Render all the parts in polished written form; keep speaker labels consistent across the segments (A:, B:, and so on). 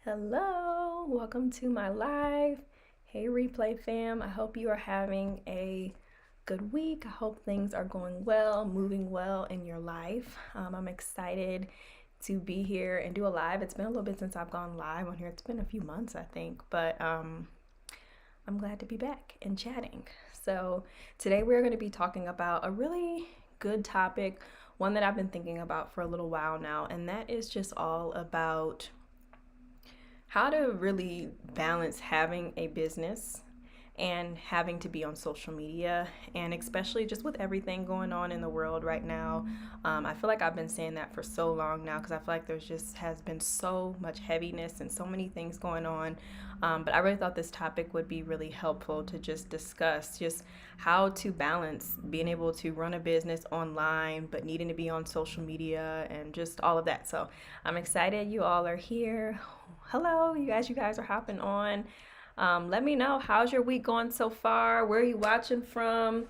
A: Hello, welcome to my live. Hey, replay fam. I hope you are having a good week. I hope things are going well, moving well in your life. I'm excited to be here and do a live. It's been a little bit since I've gone live on here. It's been a few months, I think, but I'm glad to be back and chatting. So, today we're going to be talking about a really good topic, one that I've been thinking about for a little while now, and that is just all about how to really balance having a business and having to be on social media, and especially just with everything going on in the world right now. I feel like I've been saying that for so long now because I feel like there's just has been so much heaviness and so many things going on. But I really thought this topic would be really helpful to just discuss just how to balance being able to run a business online but needing to be on social media and just all of that. So I'm excited you all are here. Hello, you guys are hopping on. Let me know, how's your week going so far? Where are you watching from?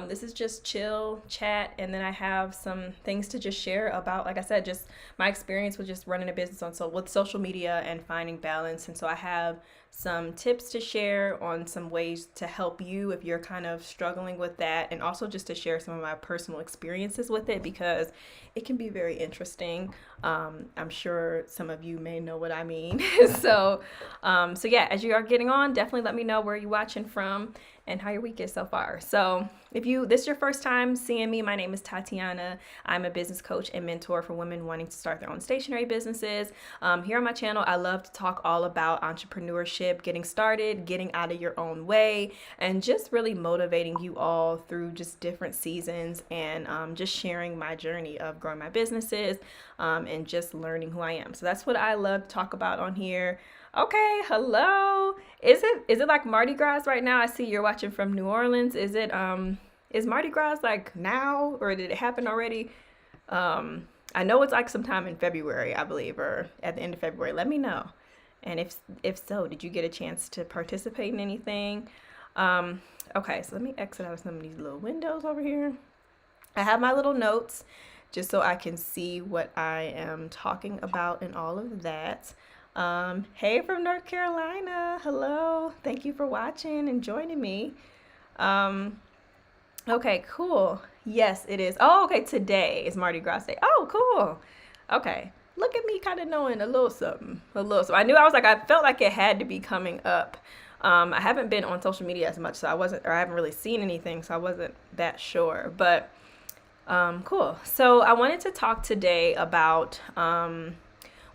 A: This is just chill chat, and then I have some things to just share about, like I said, just my experience with just running a business with social media and finding balance. And so I have some tips to share on some ways to help you if you're kind of struggling with that, and also just to share some of my personal experiences with it because it can be very interesting. I'm sure some of you may know what I mean. So yeah, as you are getting on, definitely let me know where you're watching from and how your week is so far. So if this is your first time seeing me, my name is Tatiana. I'm a business coach and mentor for women wanting to start their own stationery businesses. Here on my channel, I love to talk all about entrepreneurship, getting started, getting out of your own way, and just really motivating you all through just different seasons, and just sharing my journey of growing my businesses, and just learning who I am. So that's what I love to talk about on here. Okay, hello. Is it like Mardi Gras right now? I see you're watching from New Orleans. Is Mardi Gras like now, or did it happen already? I know it's like sometime in February, I believe, or at the end of February. Let me know. And if so, did you get a chance to participate in anything? Um, okay, so let me exit out of some of these little windows over here. I have my little notes just so I can see what I am talking about and all of that. Hey from North Carolina. Hello. Thank you for watching and joining me. Um, okay, cool. Yes, it is. Oh, okay. Today is Mardi Gras Day. Oh, cool. Okay. Look at me kind of knowing a little something. A little. So I felt like it had to be coming up. I haven't been on social media as much, so I haven't really seen anything, so I wasn't that sure. But cool. So I wanted to talk today about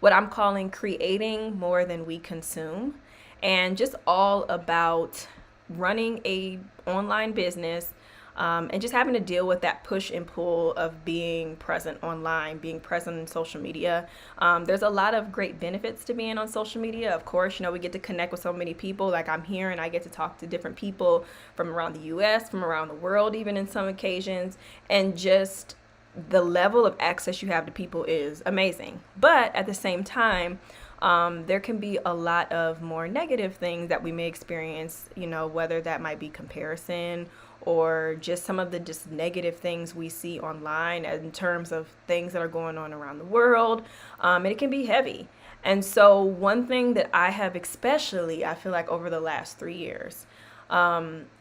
A: what I'm calling creating more than we consume, and just all about running a online business, and just having to deal with that push and pull of being present online, being present in social media. There's a lot of great benefits to being on social media. Of course, we get to connect with so many people. Like I'm here and I get to talk to different people from around the US, from around the world, even in some occasions, and just the level of access you have to people is amazing. But at the same time, there can be a lot of more negative things that we may experience, whether that might be comparison or just some of the just negative things we see online in terms of things that are going on around the world. And it can be heavy. And so one thing that I have especially, I feel like over the last 3 years,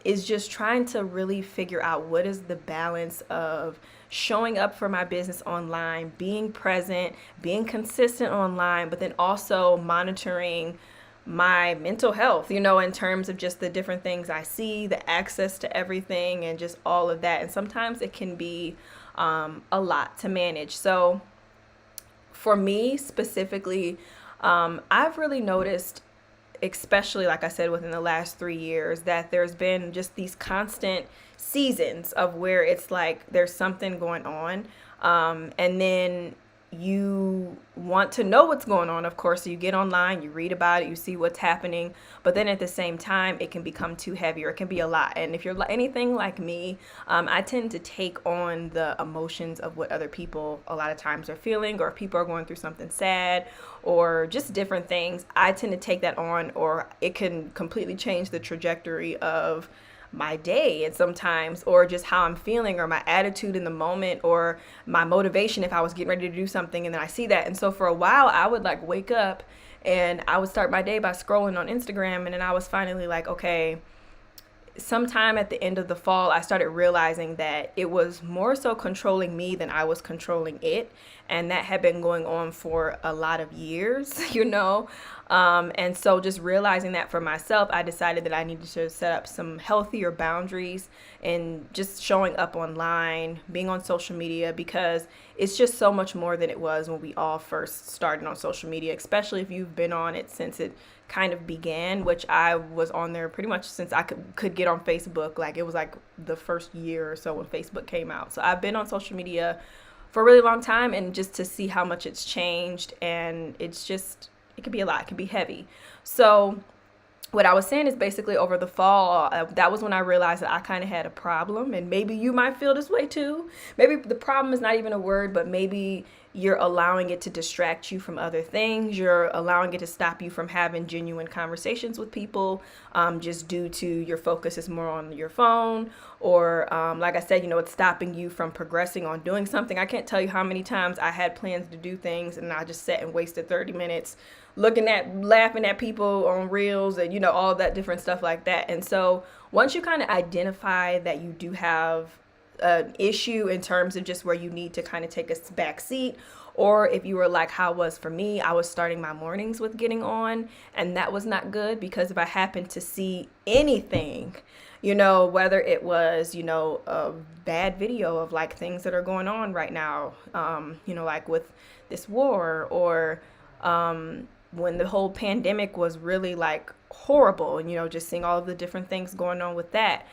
A: is just trying to really figure out what is the balance of showing up for my business online, being present, being consistent online, but then also monitoring my mental health, in terms of just the different things I see, the access to everything, and just all of that. And sometimes it can be a lot to manage. So for me specifically, I've really noticed, especially like I said, within the last 3 years, that there's been just these constant seasons of where it's like there's something going on, and then you want to know what's going on, of course, so you get online, you read about it, you see what's happening, but then at the same time it can become too heavy, or it can be a lot. And if you're anything like me, I tend to take on the emotions of what other people a lot of times are feeling, or if people are going through something sad or just different things, I tend to take that on, or it can completely change the trajectory of my day, and sometimes, or just how I'm feeling or my attitude in the moment or my motivation if I was getting ready to do something and then I see that. And so for a while I would like wake up and I would start my day by scrolling on Instagram, and then I was finally like, okay, sometime at the end of the fall, I started realizing that it was more so controlling me than I was controlling it. And that had been going on for a lot of years, you know? And so just realizing that for myself, I decided that I needed to set up some healthier boundaries and just showing up online, being on social media, because it's just so much more than it was when we all first started on social media, especially if you've been on it since it kind of began, which I was on there pretty much since I could get on Facebook. Like it was like the first year or so when Facebook came out. So I've been on social media for a really long time, and just to see how much it's changed, and it's just, it could be a lot, it could be heavy. So what I was saying is basically over the fall, that was when I realized that I kind of had a problem, and maybe you might feel this way too. Maybe the problem is not even a word, but maybe you're allowing it to distract you from other things. You're allowing it to stop you from having genuine conversations with people, just due to your focus is more on your phone, or like I said, you know, it's stopping you from progressing on doing something. I can't tell you how many times I had plans to do things and I just sat and wasted 30 minutes laughing at people on reels and, you know, all that different stuff like that. And so once you kind of identify that you do have an issue in terms of just where you need to kind of take a back seat, or if you were like how it was for me, I was starting my mornings with getting on, and that was not good, because if I happened to see anything, you know, whether it was, you know, a bad video of like things that are going on right now, you know, like with this war, or when the whole pandemic was really like horrible, and, you know, just seeing all of the different things going on with that,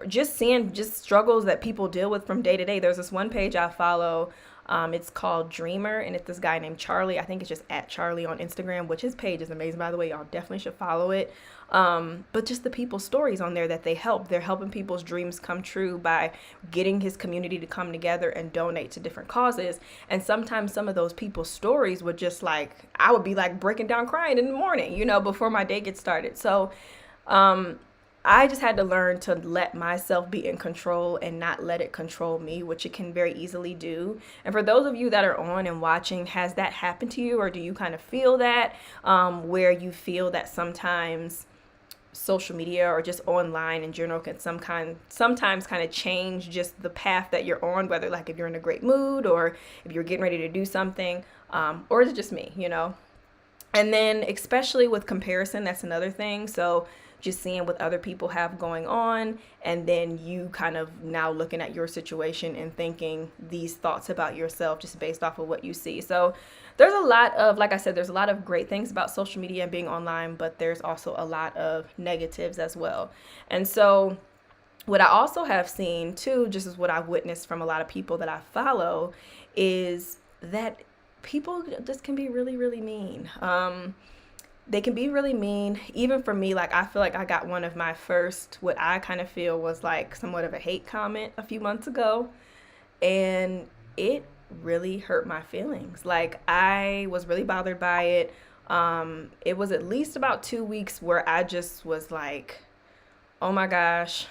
A: just seeing just struggles that people deal with from day to day. There's this one page I follow, it's called Dreamer, and it's this guy named Charlie. I think it's just at Charlie on Instagram, which his page is amazing, by the way. Y'all definitely should follow it. But just the people's stories on there that they're helping people's dreams come true by getting his community to come together and donate to different causes. And sometimes some of those people's stories would just like, I would be like breaking down crying in the morning, you know, before my day gets started. So, I just had to learn to let myself be in control and not let it control me, which it can very easily do. And for those of you that are on and watching, has that happened to you, or do you kind of feel that, where you feel that sometimes social media or just online in general can sometimes kind of change just the path that you're on, whether like if you're in a great mood or if you're getting ready to do something, or is it just me, you know? And then especially with comparison, that's another thing. So just seeing what other people have going on, and then you kind of now looking at your situation and thinking these thoughts about yourself just based off of what you see. So there's a lot of, like I said, there's a lot of great things about social media and being online, but there's also a lot of negatives as well. And so what I also have seen too, just as what I've witnessed from a lot of people that I follow, is that people just can be really, really mean. They can be really mean. Even for me, like I feel like I got one of my first, what I kind of feel was like somewhat of a hate comment a few months ago, and it really hurt my feelings. Like I was really bothered by it. It was at least about 2 weeks where I just was like, oh my gosh,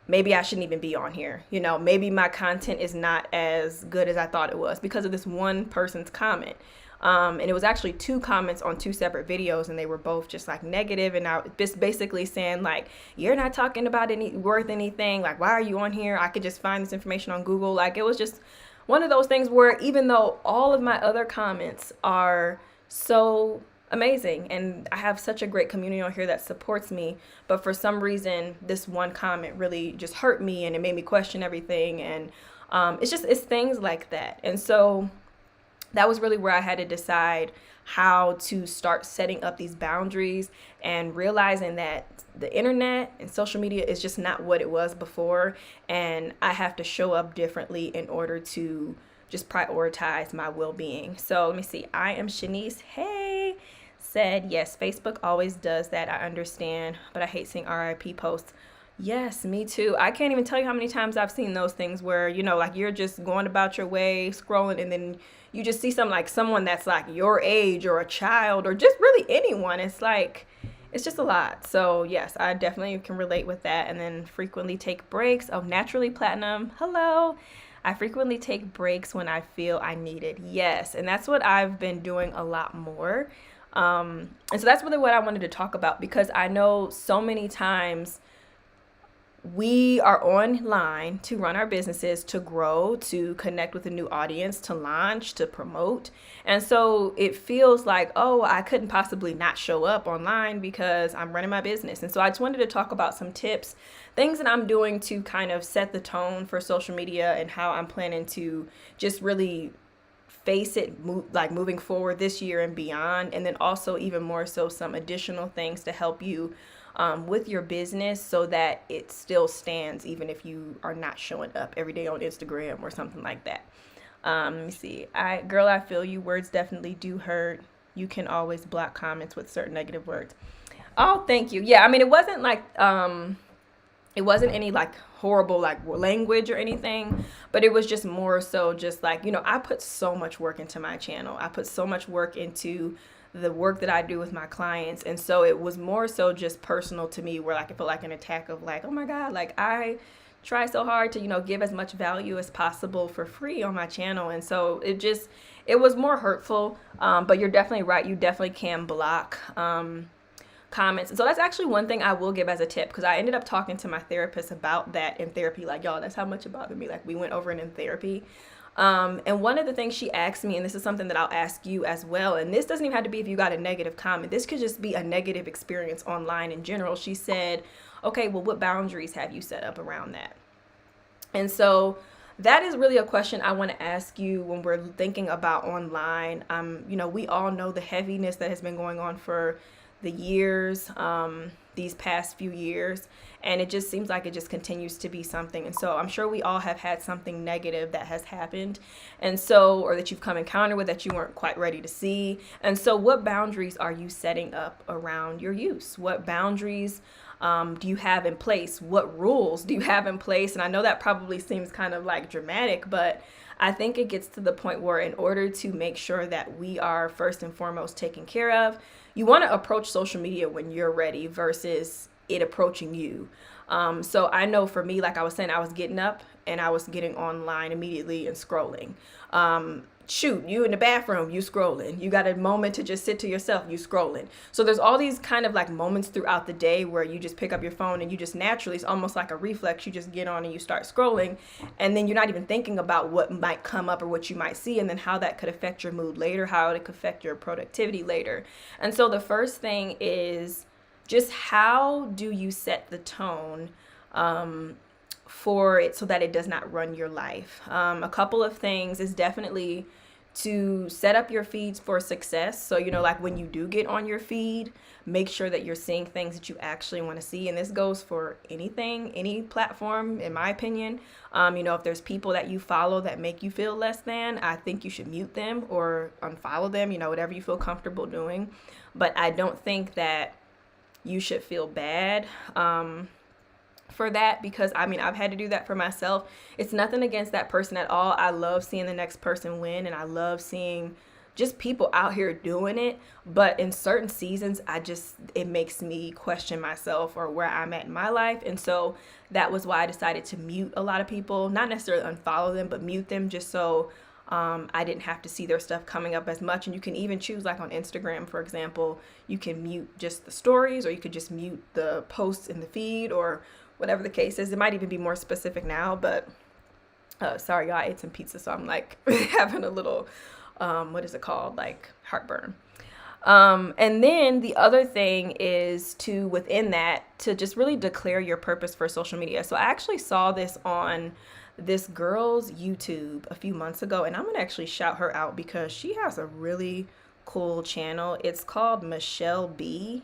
A: maybe I shouldn't even be on here. You know, maybe my content is not as good as I thought it was because of this one person's comment. And it was actually 2 comments on 2 separate videos, and they were both just like negative, and I just basically saying like, you're not talking about worth anything. Like, why are you on here? I could just find this information on Google. Like, it was just one of those things where even though all of my other comments are so amazing and I have such a great community on here that supports me, but for some reason this one comment really just hurt me, and it made me question everything. And it's things like that. And so that was really where I had to decide how to start setting up these boundaries and realizing that the internet and social media is just not what it was before, and I have to show up differently in order to just prioritize my well-being. So let me see. I am Shanice. Hey, said, yes, Facebook always does that. I understand, but I hate seeing RIP posts. Yes, me too. I can't even tell you how many times I've seen those things where, you know, like you're just going about your way, scrolling, and then you just see something like someone that's like your age or a child or just really anyone. It's like, it's just a lot. So yes, I definitely can relate with that. And then frequently take breaks. Oh, naturally platinum. Hello. I frequently take breaks when I feel I need it. Yes, and that's what I've been doing a lot more. And so that's really what I wanted to talk about, because I know so many times we are online to run our businesses, to grow, to connect with a new audience, to launch, to promote. And so it feels like, oh, I couldn't possibly not show up online because I'm running my business. And so I just wanted to talk about some tips, things that I'm doing to kind of set the tone for social media and how I'm planning to just really face it, moving forward this year and beyond. And then also even more so some additional things to help you with your business so that it still stands even if you are not showing up every day on Instagram or something like that. Let me see. I feel you. Words definitely do hurt. You can always block comments with certain negative words. Oh, thank you. Yeah, I mean, it wasn't any like horrible like language or anything, but it was just more so just like, I put so much work into my channel. I put so much work into the work that I do with my clients. And so it was more so just personal to me, where like it felt like an attack of like, oh my God, like I try so hard to, give as much value as possible for free on my channel. And so it was more hurtful. But you're definitely right. You definitely can block comments. And so that's actually one thing I will give as a tip, because I ended up talking to my therapist about that in therapy. Like, y'all, that's how much it bothered me. Like, we went over it in therapy. And one of the things she asked me, and this is something that I'll ask you as well, and this doesn't even have to be if you got a negative comment. This could just be a negative experience online in general. She said, okay, well, what boundaries have you set up around that? And so that is really a question I want to ask you when we're thinking about online. We all know the heaviness that has been going on for the years, these past few years, and it just seems like it just continues to be something. And so I'm sure we all have had something negative that has happened, and so, or that you've come encounter with that you weren't quite ready to see. And so what boundaries are you setting up around your use? What boundaries do you have in place? What rules do you have in place? And I know that probably seems kind of like dramatic, but I think it gets to the point where in order to make sure that we are first and foremost taken care of, you want to approach social media when you're ready versus it approaching you. So I know for me, like I was saying, I was getting up and I was getting online immediately and scrolling. Shoot, you in the bathroom, you scrolling. You got a moment to just sit to yourself, you scrolling. So there's all these kind of like moments throughout the day where you just pick up your phone and you just naturally, it's almost like a reflex, you just get on and you start scrolling, and then you're not even thinking about what might come up or what you might see, and then how that could affect your mood later, how it could affect your productivity later. And so the first thing is just how do you set the tone for it so that it does not run your life. A couple of things is definitely to set up your feeds for success. So, like when you do get on your feed, make sure that you're seeing things that you actually want to see. And this goes for anything, any platform, in my opinion. If there's people that you follow that make you feel less than, I think you should mute them or unfollow them, whatever you feel comfortable doing. But I don't think that you should feel bad for that, because I've had to do that for myself. It's nothing against that person at all. I love seeing the next person win, and I love seeing just people out here doing it. But in certain seasons, it makes me question myself or where I'm at in my life. And so that was why I decided to mute a lot of people, not necessarily unfollow them, but mute them, just so I didn't have to see their stuff coming up as much. And you can even choose, like on Instagram, for example, you can mute just the stories, or you could just mute the posts in the feed, or whatever the case is. It might even be more specific now, but sorry, y'all, I ate some pizza, so I'm like having a little, what is it called? Like heartburn. And then the other thing is within that, to just really declare your purpose for social media. So I actually saw this on this girl's YouTube a few months ago, and I'm gonna actually shout her out because she has a really cool channel. It's called Michelle B.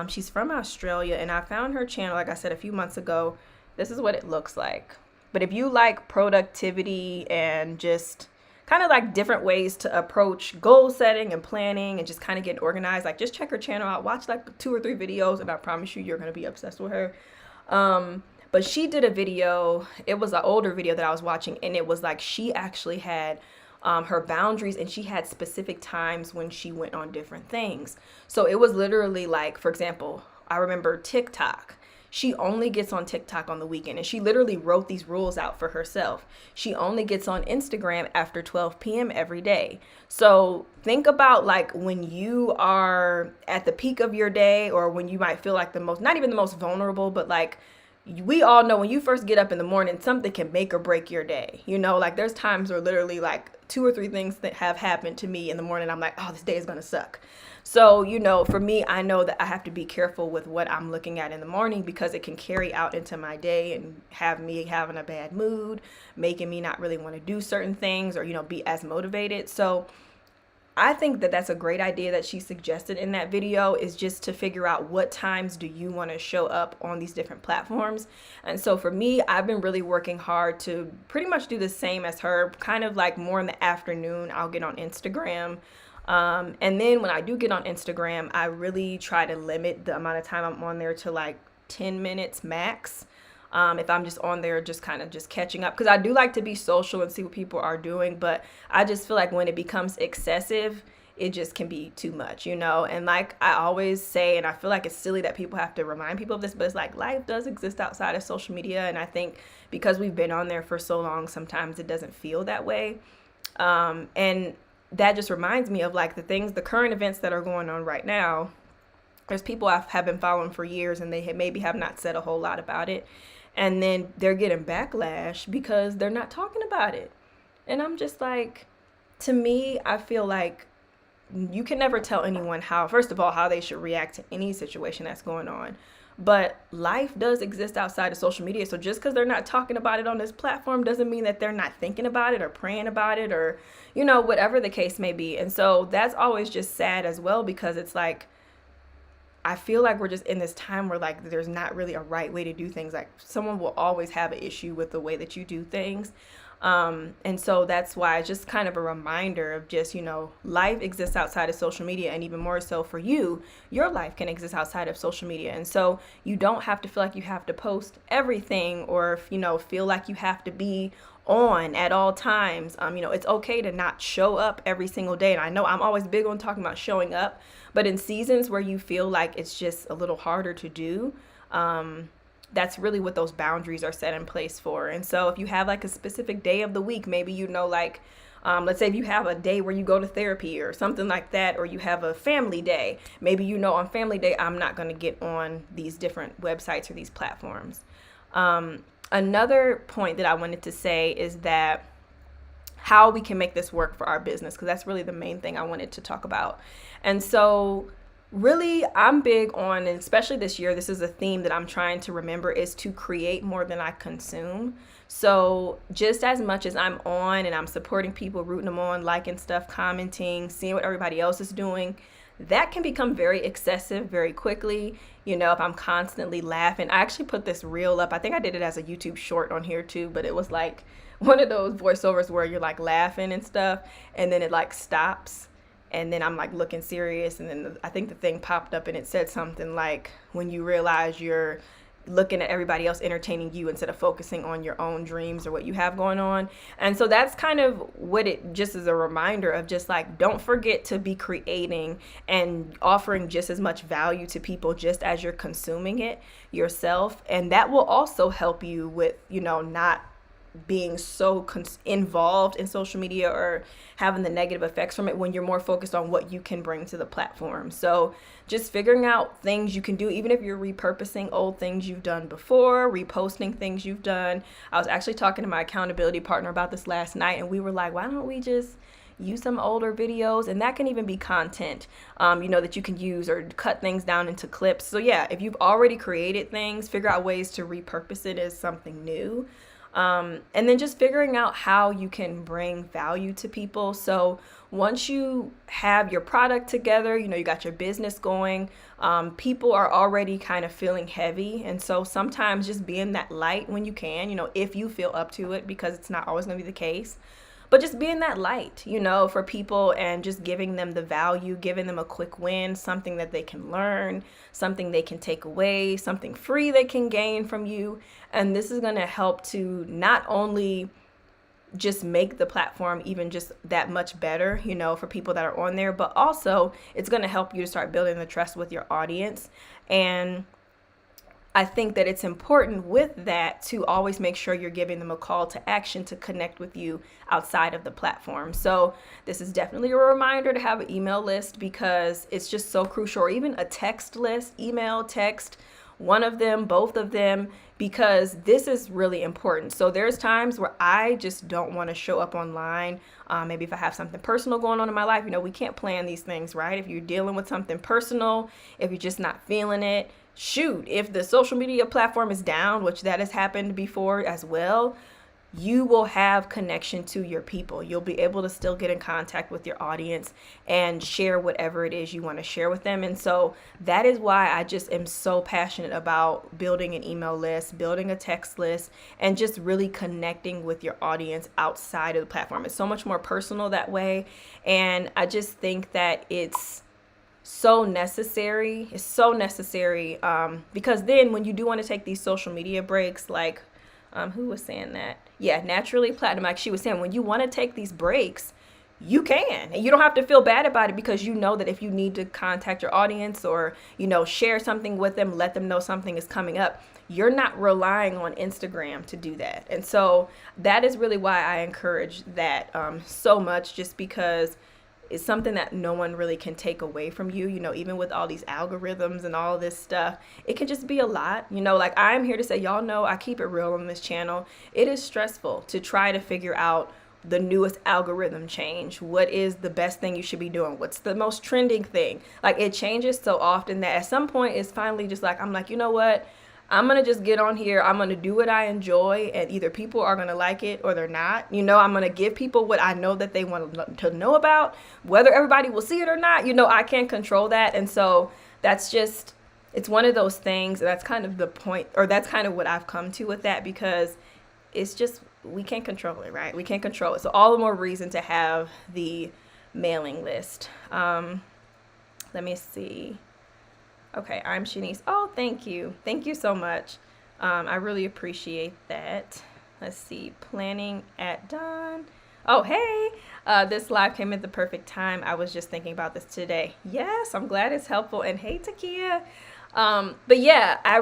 A: She's from Australia, and I found her channel, like I said, a few months ago. This is what it looks like. But if you like productivity and just kind of like different ways to approach goal setting and planning and just kind of getting organized, like just check her channel out, watch like 2 or 3 videos, and I promise you're going to be obsessed with her. But she did a video, it was an older video that I was watching, and it was like she actually had her boundaries, and she had specific times when she went on different things. So it was literally like, for example, I remember TikTok. She only gets on TikTok on the weekend, and she literally wrote these rules out for herself. She only gets on Instagram after 12 p.m. every day. So think about like when you are at the peak of your day, or when you might feel like the most, not even the most vulnerable, but like we all know when you first get up in the morning, something can make or break your day. You know, like there's times where literally like 2 or 3 things that have happened to me in the morning, I'm like, oh, this day is gonna suck. So, you know, for me, I know that I have to be careful with what I'm looking at in the morning, because it can carry out into my day and have me having a bad mood, making me not really want to do certain things, or, you know, be as motivated. So I think that that's a great idea that she suggested in that video, is just to figure out what times do you want to show up on these different platforms. And so for me, I've been really working hard to pretty much do the same as her, kind of like more in the afternoon, I'll get on Instagram. And then when I do get on Instagram, I really try to limit the amount of time I'm on there to like 10 minutes max. If I'm just on there, just kind of just catching up, because I do like to be social and see what people are doing. But I just feel like when it becomes excessive, it just can be too much, you know? And like I always say, and I feel like it's silly that people have to remind people of this, but it's like life does exist outside of social media. And I think because we've been on there for so long, sometimes it doesn't feel that way. And that just reminds me of like the current events that are going on right now. There's people I have been following for years, and they maybe have not said a whole lot about it. And then they're getting backlash because they're not talking about it. And I'm just like, to me, I feel like you can never tell anyone first of all, how they should react to any situation that's going on. But life does exist outside of social media. So just because they're not talking about it on this platform doesn't mean that they're not thinking about it or praying about it, or, you know, whatever the case may be. And so that's always just sad as well, because it's like, I feel like we're just in this time where like there's not really a right way to do things. Like someone will always have an issue with the way that you do things. And so that's why it's just kind of a reminder of just, you know, life exists outside of social media, and even more so for you, your life can exist outside of social media. And so you don't have to feel like you have to post everything, or, you know, feel like you have to be on at all times. You know, it's okay to not show up every single day. And I know I'm always big on talking about showing up, but in seasons where you feel like it's just a little harder to do, that's really what those boundaries are set in place for. And so if you have like a specific day of the week, maybe, you know, like, let's say if you have a day where you go to therapy or something like that, or you have a family day, maybe, you know, on family day, I'm not going to get on these different websites or these platforms. Another point that I wanted to say is that how we can make this work for our business, because that's really the main thing I wanted to talk about. And so really, I'm big on, and especially this year, this is a theme that I'm trying to remember, is to create more than I consume. So just as much as I'm on and I'm supporting people, rooting them on, liking stuff, commenting, seeing what everybody else is doing, that can become very excessive very quickly. You know, if I'm constantly laughing, I actually put this reel up. I think I did it as a YouTube short on here too, but it was like one of those voiceovers where you're like laughing and stuff, and then it like stops. And then I'm like looking serious, and then I think the thing popped up and it said something like, when you realize you're looking at everybody else entertaining you instead of focusing on your own dreams or what you have going on. And so that's kind of what it just is, a reminder of just like, don't forget to be creating and offering just as much value to people just as you're consuming it yourself. And that will also help you with, you know, not being so involved in social media or having the negative effects from it, when you're more focused on what you can bring to the platform. So just figuring out things you can do, even if you're repurposing old things you've done before, reposting things you've done. I was actually talking to my accountability partner about this last night, and we were like, why don't we just use some older videos? And that can even be content, you know, that you can use, or cut things down into clips. So yeah, if you've already created things, figure out ways to repurpose it as something new. And then just figuring out how you can bring value to people. So once you have your product together, you know, you got your business going, people are already kind of feeling heavy. And so sometimes just being that light when you can, you know, if you feel up to it, because it's not always going to be the case. But just being that light, you know, for people, and just giving them the value, giving them a quick win, something that they can learn, something they can take away, something free they can gain from you. And this is going to help to not only just make the platform even just that much better, for people that are on there. But also, it's going to help you to start building the trust with your audience. And I think that it's important with that to always make sure you're giving them a call to action to connect with you outside of the platform. So this is definitely a reminder to have an email list, because it's just so crucial, or even a text list, email, text, one of them, both of them, because this is really important. So there's times where I just don't want to show up online. Maybe if I have something personal going on in my life, we can't plan these things, right? If you're dealing with something personal, if you're just not feeling it, shoot, if the social media platform is down, which that has happened before as well, you will have connection to your people. You'll be able to still get in contact with your audience and share whatever it is you want to share with them. And so that is why I just am so passionate about building an email list, building a text list, and just really connecting with your audience outside of the platform. It's so much more personal that way. And I just think that it's so necessary. It's so necessary, because then when you do want to take these social media breaks, like who was saying that? Yeah, Naturally Platinum, like she was saying, when you want to take these breaks, you can, and you don't have to feel bad about it, because you know that if you need to contact your audience or share something with them, let them know something is coming up, you're not relying on Instagram to do that. And so that is really why I encourage that so much, just because it's something that no one really can take away from you. Even with all these algorithms and all this stuff, it can just be a lot. Like, I'm here to say, y'all know I keep it real on this channel. It is stressful to try to figure out the newest algorithm change. What is the best thing you should be doing? What's the most trending thing? Like, it changes so often that at some point it's finally just like, I'm like, you know what? I'm going to just get on here. I'm going to do what I enjoy, and either people are going to like it or they're not. I'm going to give people what I know that they want to know about. Whether everybody will see it or not, I can't control that. And so that's just, it's one of those things. That's kind of the point, or that's kind of what I've come to with that, because it's just, we can't control it, right? We can't control it. So all the more reason to have the mailing list. Let me see. Okay, I'm Shanice. Oh, thank you. Thank you so much. I really appreciate that. Let's see. Planning at dawn. Oh, hey. This live came at the perfect time. I was just thinking about this today. Yes, I'm glad it's helpful. And hey, Takia. But yeah, I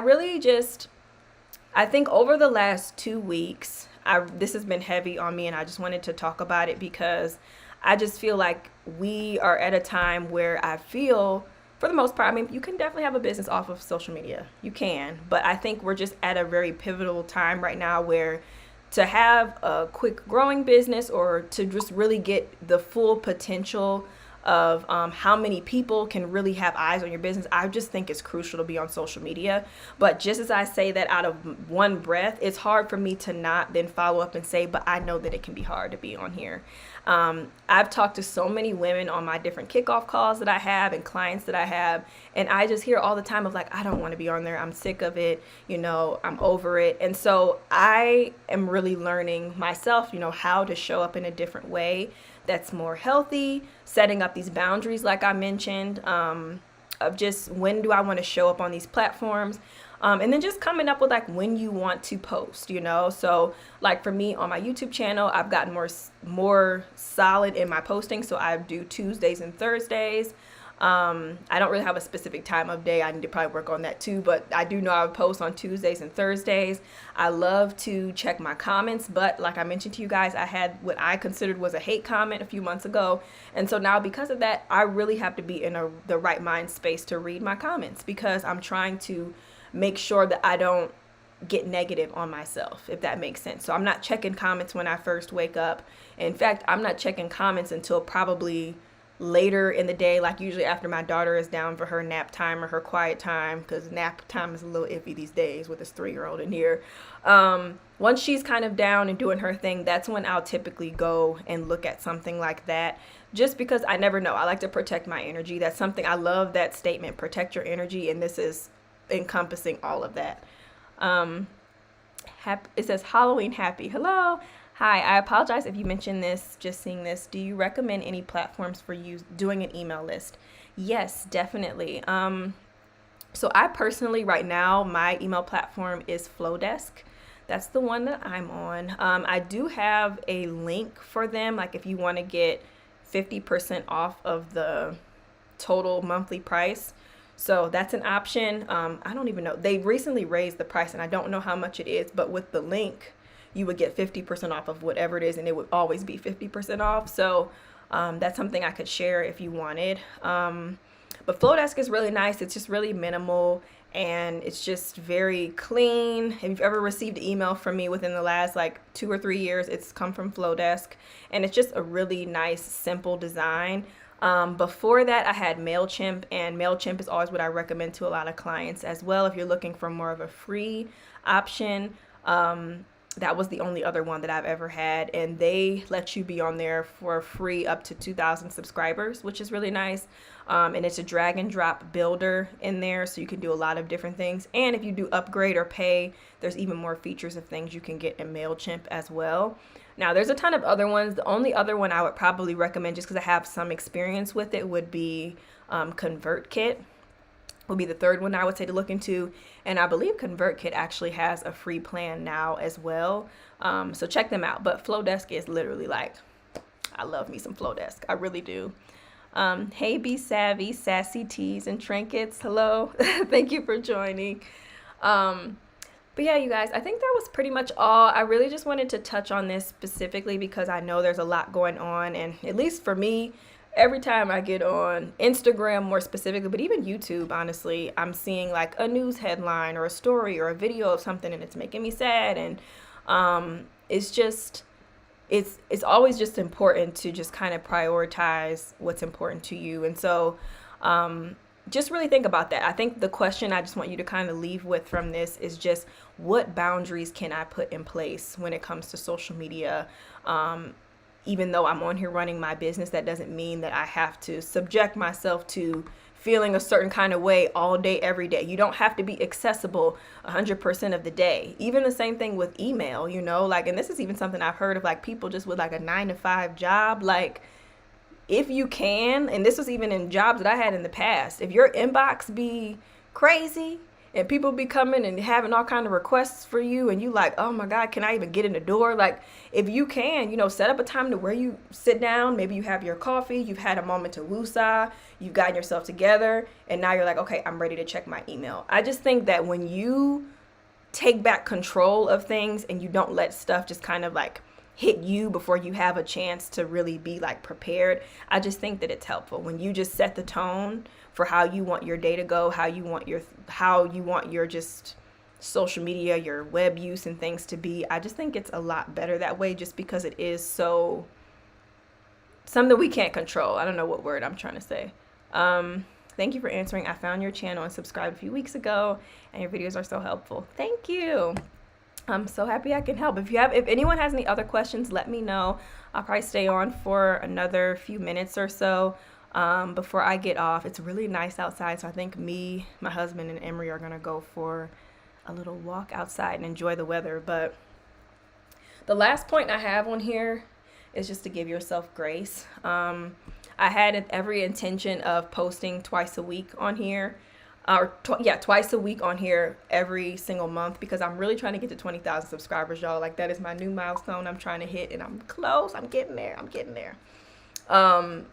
A: think over the last 2 weeks, this has been heavy on me, and I just wanted to talk about it, because I just feel like we are at a time where I feel, for the most part, you can definitely have a business off of social media. You can. But I think we're just at a very pivotal time right now where to have a quick growing business, or to just really get the full potential of how many people can really have eyes on your business, I just think it's crucial to be on social media. But just as I say that out of one breath, it's hard for me to not then follow up and say, but I know that it can be hard to be on here. I've talked to so many women on my different kickoff calls that I have and clients that I have, and I just hear all the time of like, I don't want to be on there. I'm sick of it. I'm over it. And so I am really learning myself, how to show up in a different way that's more healthy, setting up these boundaries like I mentioned, of just when do I want to show up on these platforms. And then just coming up with like when you want to post, So like for me on my YouTube channel, I've gotten more solid in my posting. So I do Tuesdays and Thursdays. I don't really have a specific time of day. I need to probably work on that too, but I do know I would post on Tuesdays and Thursdays. I love to check my comments, but like I mentioned to you guys, I had what I considered was a hate comment a few months ago. And so now because of that, I really have to be in the right mind space to read my comments, because I'm trying to make sure that I don't get negative on myself, if that makes sense. So I'm not checking comments when I first wake up. In fact, I'm not checking comments until probably later in the day, like usually after my daughter is down for her nap time or her quiet time, because nap time is a little iffy these days with this 3-year-old in here. Once she's kind of down and doing her thing, that's when I'll typically go and look at something like that, just because I never know. I like to protect my energy. That's something, I love that statement, protect your energy, and this is encompassing all of that. It says Halloween happy. Hello. Hi, I apologize if you mentioned this, just seeing this. Do you recommend any platforms for you doing an email list? Yes, definitely. So I personally, right now, my email platform is Flowdesk. that's the one that I'm on. I do have a link for them, like if you want to get 50% off of the total monthly price. So that's an option. I don't even know. They recently raised the price and I don't know how much it is, but with the link, you would get 50% off of whatever it is, and it would always be 50% off. So that's something I could share if you wanted. But Flowdesk is really nice. It's just really minimal and it's just very clean. If you've ever received an email from me within the last like 2 or 3 years, it's come from Flowdesk, and it's just a really nice, simple design. Before that, I had MailChimp, and MailChimp is always what I recommend to a lot of clients as well if you're looking for more of a free option. That was the only other one that I've ever had, and they let you be on there for free up to 2,000 subscribers, which is really nice. And it's a drag and drop builder in there, so you can do a lot of different things. And if you do upgrade or pay, there's even more features of things you can get in MailChimp as well. Now, there's a ton of other ones. The only other one I would probably recommend, just because I have some experience with it, would be ConvertKit. Would be the third one I would say to look into. And I believe ConvertKit actually has a free plan now as well. So check them out. But Flowdesk is literally like, I love me some Flowdesk. I really do. Hey, Be Savvy, Sassy Tees and Trinkets. Hello. Thank you for joining. But yeah, you guys, I think that was pretty much all. I really just wanted to touch on this specifically because I know there's a lot going on. And at least for me, every time I get on Instagram more specifically, but even YouTube, honestly, I'm seeing like a news headline or a story or a video of something and it's making me sad. And it's always just important to just kind of prioritize what's important to you. And so just really think about that. I think the question I just want you to kind of leave with from this is just, what boundaries can I put in place when it comes to social media? Even though I'm on here running my business, that doesn't mean that I have to subject myself to feeling a certain kind of way all day, every day. You don't have to be accessible 100% of the day. Even the same thing with email, like, and this is even something I've heard of, like people just with like a 9-to-5 job, like if you can, and this was even in jobs that I had in the past, if your inbox be crazy and people be coming and having all kind of requests for you and you like, oh my God, can I even get in the door? Like if you can, set up a time to where you sit down, maybe you have your coffee, you've had a moment to woosah, you've gotten yourself together, and now you're like, okay, I'm ready to check my email. I just think that when you take back control of things and you don't let stuff just kind of like hit you before you have a chance to really be like prepared, I just think that it's helpful when you just set the tone for how you want your day to go, how you want your just social media, your web use and things to be. I just think it's a lot better that way, just because it is so something we can't control. I don't know what word I'm trying to say. Thank you for answering. I found your channel and subscribed a few weeks ago, and your videos are so helpful. Thank you. I'm so happy I can help. If anyone has any other questions, let me know. I'll probably stay on for another few minutes or so before I get off. It's really nice outside, so I think me, my husband, and Emery are gonna go for a little walk outside and enjoy the weather. But the last point I have on here is just to give yourself grace. I had every intention of posting twice a week on here. Twice a week on here every single month, because I'm really trying to get to 20,000 subscribers, y'all. Like, that is my new milestone I'm trying to hit, and I'm close. I'm getting there.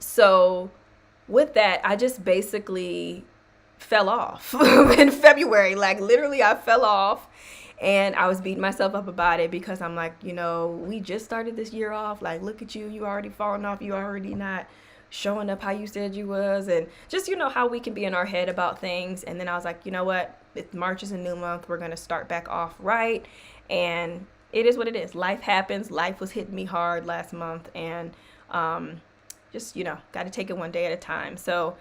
A: So with that, I just basically fell off in February. Like, literally, I fell off, and I was beating myself up about it because I'm like, we just started this year off. Like, look at you. You already falling off. You already not showing up how you said you was, and just how we can be in our head about things. And then I was like, you know what, March is a new month, we're gonna start back off right, and it is what it is. Life happens. Life was hitting me hard last month, and just got to take it one day at a time. So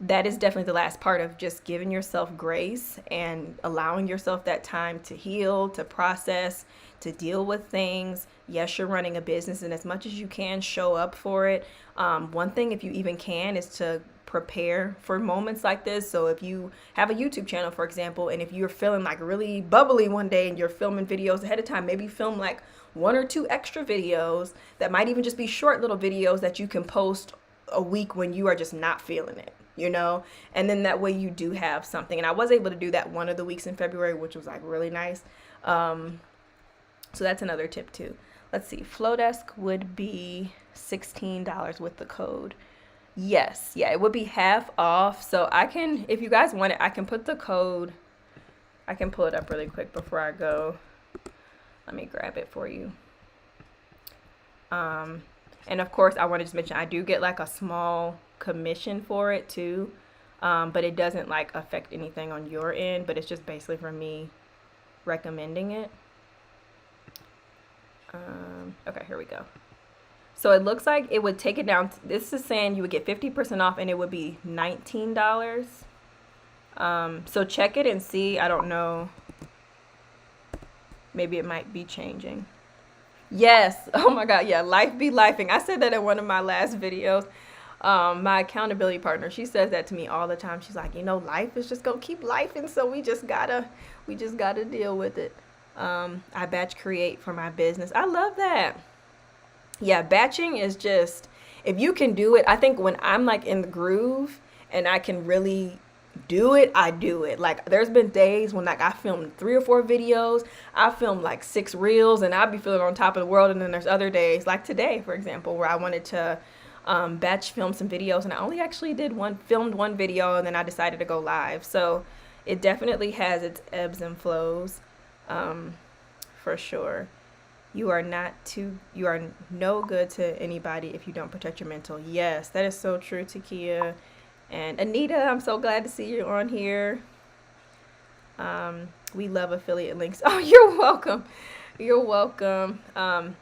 A: that is definitely the last part of just giving yourself grace and allowing yourself that time to heal, to process, to deal with things. Yes, you're running a business, and as much as you can, show up for it. One thing, if you even can, is to prepare for moments like this. So if you have a YouTube channel, for example, and if you're feeling like really bubbly one day and you're filming videos ahead of time, maybe film like 1 or 2 extra videos that might even just be short little videos that you can post a week when you are just not feeling it, and then that way you do have something. And I was able to do that one of the weeks in February, which was like really nice. So that's another tip too. Let's see, Flowdesk would be $16 with the code. Yes, yeah, it would be half off. So I can, if you guys want it, I can put the code, I can pull it up really quick before I go. Let me grab it for you. And of course, I want to just mention I do get like a small commission for it too, but it doesn't like affect anything on your end, but it's just basically for me recommending it. Okay, here we go. So it looks like it would take it down. This is saying you would get 50% off and it would be $19. So check it and see. I don't know. Maybe it might be changing. Yes. Oh my God. Yeah. Life be lifing. I said that in one of my last videos. My accountability partner, she says that to me all the time. She's like, life is just gonna keep lifing, so we just gotta deal with it. I batch create for my business. I love that. Yeah, batching is just, if you can do it, I think when I'm like in the groove and I can really do it, I do it. Like there's been days when like I filmed 3 or 4 videos, I filmed like 6 reels, and I'd be feeling on top of the world. And then there's other days like today, for example, where I wanted to batch film some videos, and I only actually filmed one video, and then I decided to go live. So it definitely has its ebbs and flows, for sure. You are no good to anybody if you don't protect your mental. Yes, that is so true, Takia. And Anita, I'm so glad to see you on here. We love affiliate links. Oh, you're welcome. You're welcome.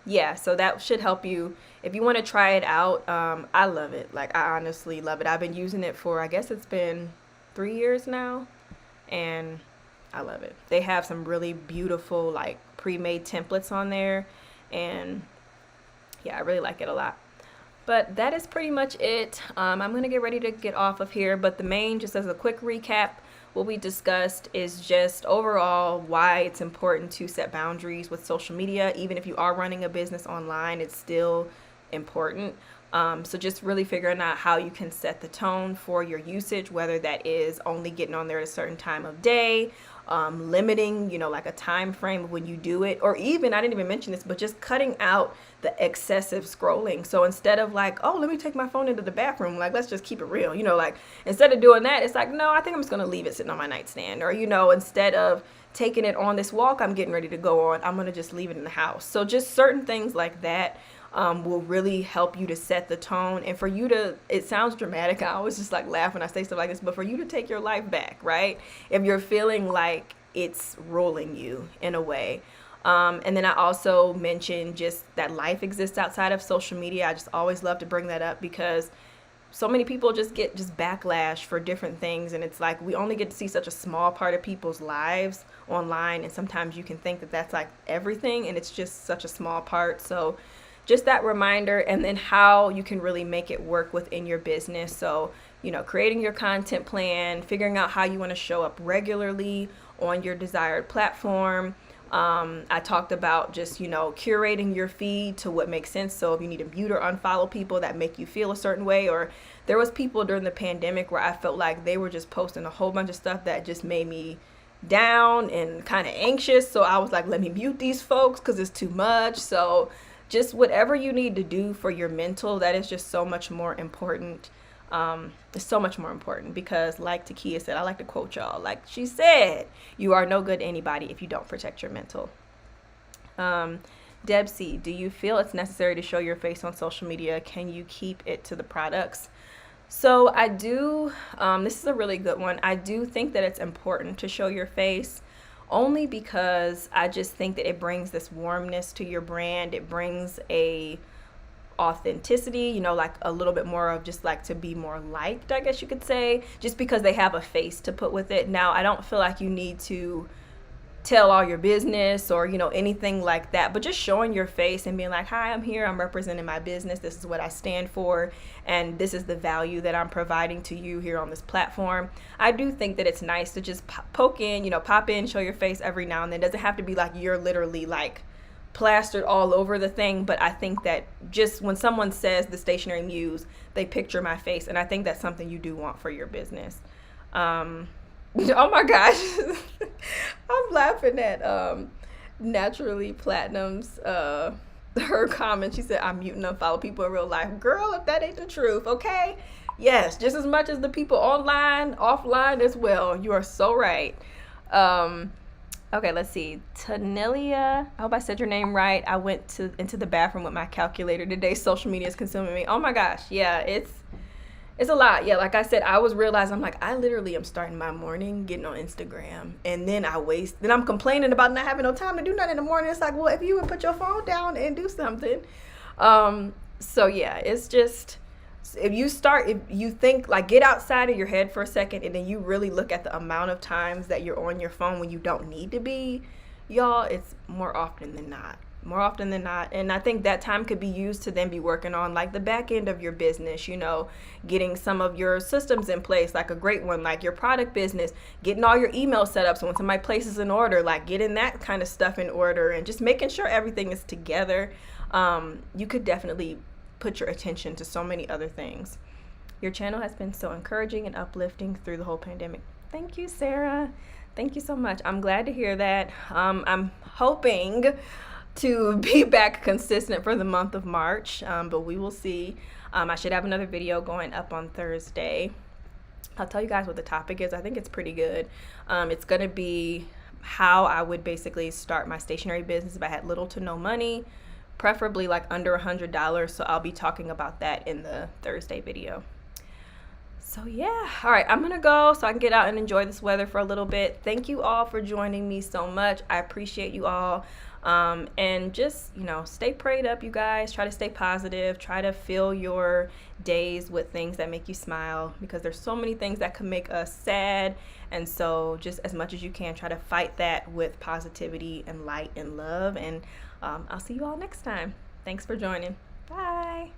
A: Yeah, so that should help you if you want to try it out. I love it. Like, I honestly love it. I've been using it for, I guess it's been 3 years now, and I love it. They have some really beautiful, like, pre-made templates on there, and yeah, I really like it a lot. But that is pretty much it. I'm going to get ready to get off of here, but the main, just as a quick recap, what we discussed is just overall why it's important to set boundaries with social media. Even if you are running a business online, it's still important. So just really figuring out how you can set the tone for your usage, whether that is only getting on there at a certain time of day, limiting, like a time frame of when you do it, or even, I didn't even mention this, but just cutting out the excessive scrolling. So instead of like, oh, let me take my phone into the bathroom, like, let's just keep it real, like instead of doing that, it's like, no, I think I'm just going to leave it sitting on my nightstand. Or, instead of taking it on this walk I'm getting ready to go on, I'm going to just leave it in the house. So just certain things like that will really help you to set the tone, and for you to, it sounds dramatic, I always just like laugh when I say stuff like this, but for you to take your life back, right? If you're feeling like it's ruling you in a way. And then I also mentioned just that life exists outside of social media. I just always love to bring that up because so many people just get backlash for different things, and it's like we only get to see such a small part of people's lives online, and sometimes you can think that that's like everything, and it's just such a small part. So just that reminder, and then how you can really make it work within your business. So, creating your content plan, figuring out how you want to show up regularly on your desired platform. I talked about just, curating your feed to what makes sense. So if you need to mute or unfollow people that make you feel a certain way, or there was people during the pandemic where I felt like they were just posting a whole bunch of stuff that just made me down and kind of anxious. So I was like, let me mute these folks because it's too much. So just whatever you need to do for your mental, that is just so much more important. It's so much more important because, like Takia said, I like to quote y'all, like she said, you are no good to anybody if you don't protect your mental. Deb C, do you feel it's necessary to show your face on social media? Can you keep it to the products? So I do, this is a really good one. I do think that it's important to show your face, only because I just think that it brings this warmness to your brand. It brings a authenticity, like a little bit more of just like to be more liked, I guess you could say, just because they have a face to put with it. Now, I don't feel like you need to tell all your business or, anything like that, but just showing your face and being like, hi, I'm here, I'm representing my business, this is what I stand for, and this is the value that I'm providing to you here on this platform. I do think that it's nice to just pop in, show your face every now and then. It doesn't have to be like you're literally like plastered all over the thing, but I think that just when someone says the Stationary Muse, they picture my face, and I think that's something you do want for your business. Oh my gosh, I'm laughing at Naturally Platinum's her comment. She said, "I'm muting unfollow people in real life." Girl, if that ain't the truth, okay? Yes, just as much as the people online, offline as well. You are so right. Okay, let's see. Tanelia, I hope I said your name right. I went into the bathroom with my calculator today. Social media is consuming me. Oh my gosh, yeah, it's a lot. Yeah, like I said, I was realizing, I'm like, I literally am starting my morning getting on Instagram, and then then I'm complaining about not having no time to do nothing in the morning. It's like, well, if you would put your phone down and do something. So yeah, it's just, if you think, like, get outside of your head for a second, and then you really look at the amount of times that you're on your phone when you don't need to be, y'all, it's more often than not. More often than not. And I think that time could be used to then be working on, like, the back end of your business, getting some of your systems in place, like a great one, like your product business, getting all your email set up so when somebody places an order, like getting that kind of stuff in order and just making sure everything is together. You could definitely put your attention to so many other things. Your channel has been so encouraging and uplifting through the whole pandemic. Thank you, Sarah. Thank you so much. I'm glad to hear that. I'm hoping to be back consistent for the month of March, but we will see. I should have another video going up on Thursday. I'll tell you guys what the topic is. I think it's pretty good. It's going to be how I would basically start my stationery business if I had little to no money, preferably like under $100. So I'll be talking about that in the Thursday video. So yeah, all right, I'm gonna go so I can get out and enjoy this weather for a little bit. Thank you all for joining me so much. I appreciate you all. And just, stay prayed up, you guys. Try to stay positive. Try to fill your days with things that make you smile, because there's so many things that can make us sad. And so just as much as you can, try to fight that with positivity and light and love. And I'll see you all next time. Thanks for joining. Bye.